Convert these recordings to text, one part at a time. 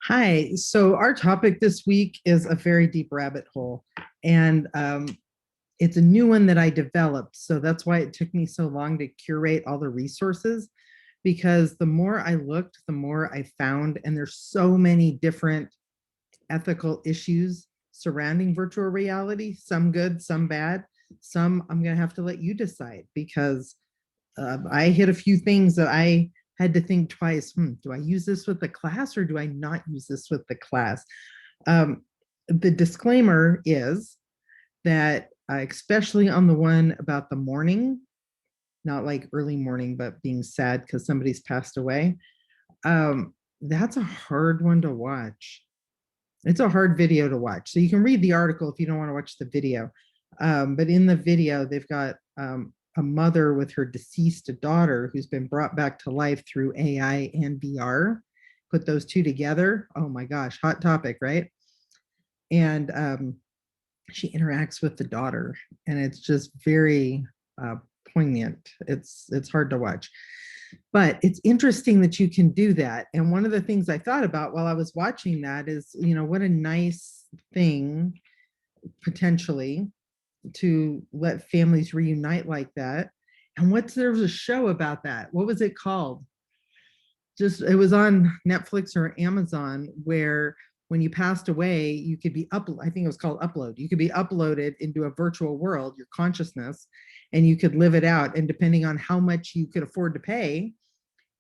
Hi. So our topic this week is a very deep rabbit hole, and it's a new one that I developed. So that's why it took me so long to curate all the resources, because the more I looked, the more I found, and there's so many different ethical issues surrounding virtual reality. Some good, some bad. Some I'm going to have to let you decide because I hit a few things that I had to think twice. Do I use this with the class or do I not use this with the class? Um, the disclaimer is that, especially on the one about the morning, not like early morning, but being sad because somebody's passed away, that's a hard one to watch. It's a hard video to watch. So you can read the article if you don't want to watch the video. But in the video, they've got a mother with her deceased daughter who's been brought back to life through AI and VR. Put those two together. Oh my gosh, hot topic, right? And she interacts with the daughter, and it's just very poignant. It's hard to watch. But it's interesting that you can do that. And one of the things I thought about while I was watching that is, what a nice thing potentially to let families reunite like that. And there was a show about that. What was it called? Just it was on Netflix or Amazon, where when you passed away, you could be I think it was called Upload. You could be uploaded into a virtual world, your consciousness, and you could live it out. And depending on how much you could afford to pay,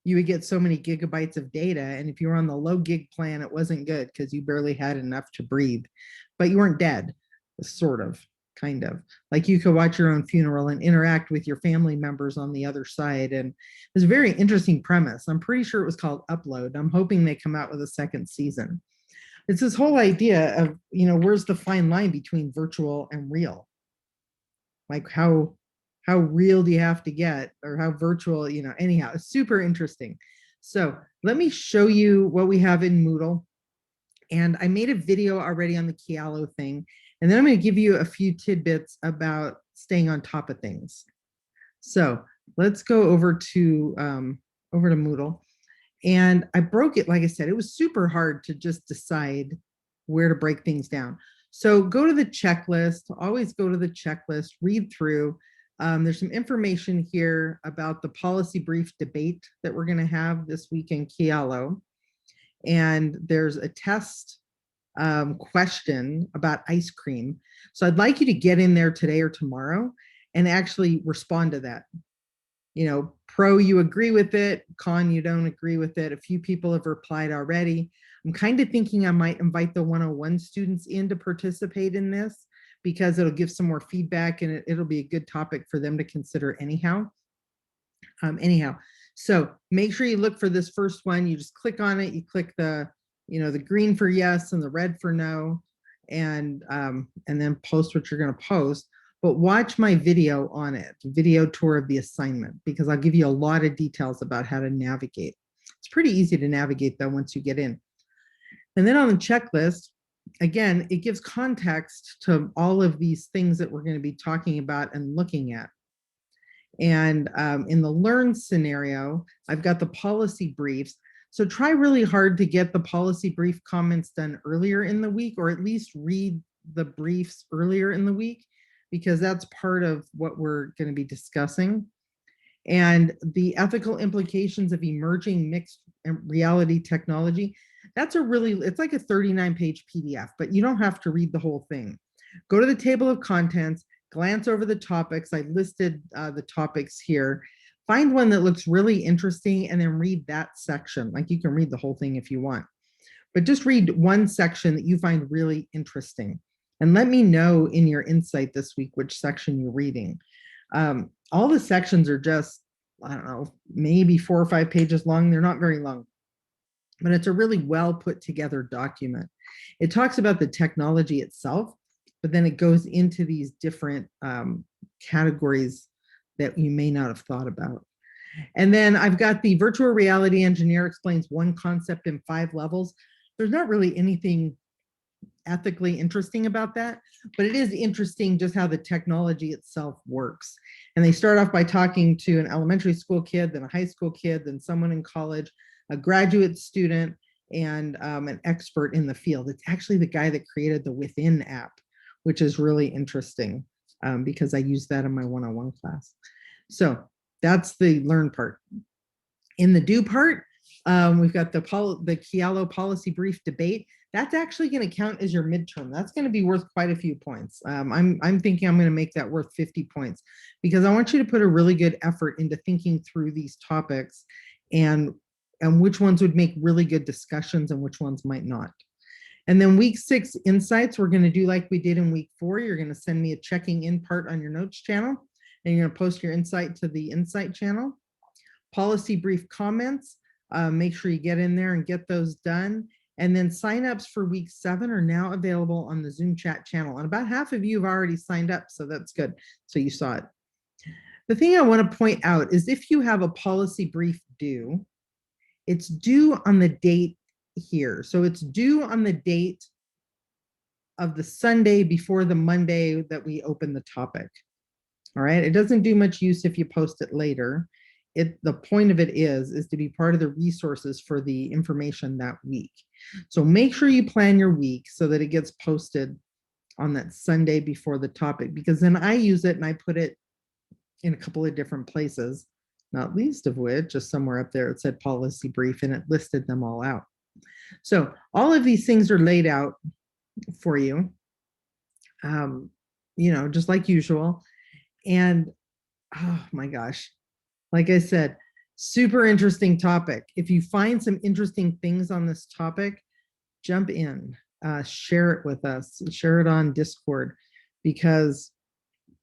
you would get so many gigabytes of data. And if you were on the low gig plan, it wasn't good because you barely had enough to breathe, but you weren't dead, sort of, kind of. Like you could watch your own funeral and interact with your family members on the other side. And it was a very interesting premise. I'm pretty sure it was called Upload. I'm hoping they come out with a second season. It's this whole idea of, where's the fine line between virtual and real? Like how real do you have to get, or how virtual, anyhow, it's super interesting. So let me show you what we have in Moodle. And I made a video already on the Kialo thing. And then I'm going to give you a few tidbits about staying on top of things. So let's go over to Moodle. And I broke it, like I said, it was super hard to just decide where to break things down. So go to the checklist, always go to the checklist, read through. There's some information here about the policy brief debate that we're going to have this week in Kialo. And there's a test question about ice cream. So I'd like you to get in there today or tomorrow and actually respond to that. Pro, you agree with it. Con, you don't agree with it. A few people have replied already. I'm kind of thinking I might invite the 101 students in to participate in this because it'll give some more feedback and it'll be a good topic for them to consider anyhow. So make sure you look for this first one. You just click on it. You click the green for yes and the red for no, and then post what you're going to post. But watch my video on it, video tour of the assignment, because I'll give you a lot of details about how to navigate. It's pretty easy to navigate though once you get in. And then on the checklist, again, it gives context to all of these things that we're going to be talking about and looking at. And in the learn scenario, I've got the policy briefs. So try really hard to get the policy brief comments done earlier in the week, or at least read the briefs earlier in the week, because that's part of what we're going to be discussing. And the ethical implications of emerging mixed reality technology, it's like a 39-page PDF, but you don't have to read the whole thing. Go to the table of contents, glance over the topics. I listed the topics here. Find one that looks really interesting and then read that section. Like you can read the whole thing if you want, but just read one section that you find really interesting. And let me know in your insight this week which section you're reading. All the sections are just, I don't know, maybe 4 or 5 pages long. They're not very long, but it's a really well put together document. It talks about the technology itself, but then it goes into these different categories that you may not have thought about. And then I've got the virtual reality engineer explains one concept in 5 levels. There's not really anything ethically interesting about that, but it is interesting just how the technology itself works. And they start off by talking to an elementary school kid, then a high school kid, then someone in college, a graduate student, and an expert in the field. It's actually the guy that created the Within app, which is really interesting because I use that in my one-on-one class. So that's the learn part. In the do part, we've got the Kialo policy brief debate. That's actually going to count as your midterm. That's going to be worth quite a few points. I'm thinking I'm going to make that worth 50 points because I want you to put a really good effort into thinking through these topics and which ones would make really good discussions and which ones might not. And then week 6 insights, we're going to do like we did in week 4. You're going to send me a checking in part on your notes channel, and you're going to post your insight to the insight channel. Policy brief comments, make sure you get in there and get those done. And then signups for week 7 are now available on the Zoom chat channel. And about half of you have already signed up, so that's good. So you saw it. The thing I want to point out is if you have a policy brief due, it's due on the date here. So it's due on the date of the Sunday before the Monday that we open the topic. All right. It doesn't do much use if you post it later. The point of it is to be part of the resources for the information that week. So make sure you plan your week so that it gets posted on that Sunday before the topic, because then I use it and I put it in a couple of different places, not least of which, just somewhere up there, it said policy brief and it listed them all out. So all of these things are laid out for you, just like usual. And oh my gosh, like I said, super interesting topic. If you find some interesting things on this topic, jump in, share it with us, share it on Discord, because,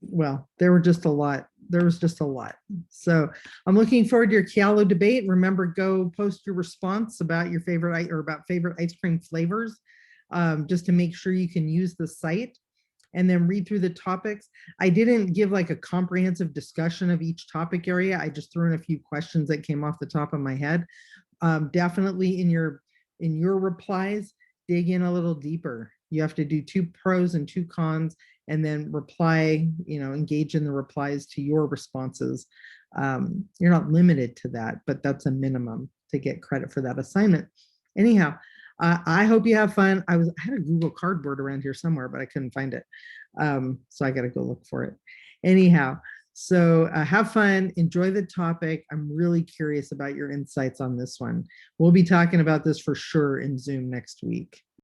well, there was just a lot. So I'm looking forward to your Kialo debate. Remember, go post your response about your favorite ice cream flavors, just to make sure you can use the site, and then read through the topics. I didn't give like a comprehensive discussion of each topic area. I just threw in a few questions that came off the top of my head. Definitely in your replies, dig in a little deeper. You have to do 2 pros and 2 cons, and then reply, engage in the replies to your responses. You're not limited to that, but that's a minimum to get credit for that assignment. Anyhow, I hope you have fun. I had a Google Cardboard around here somewhere, but I couldn't find it. So I got to go look for it. Anyhow, so have fun, enjoy the topic. I'm really curious about your insights on this one. We'll be talking about this for sure in Zoom next week.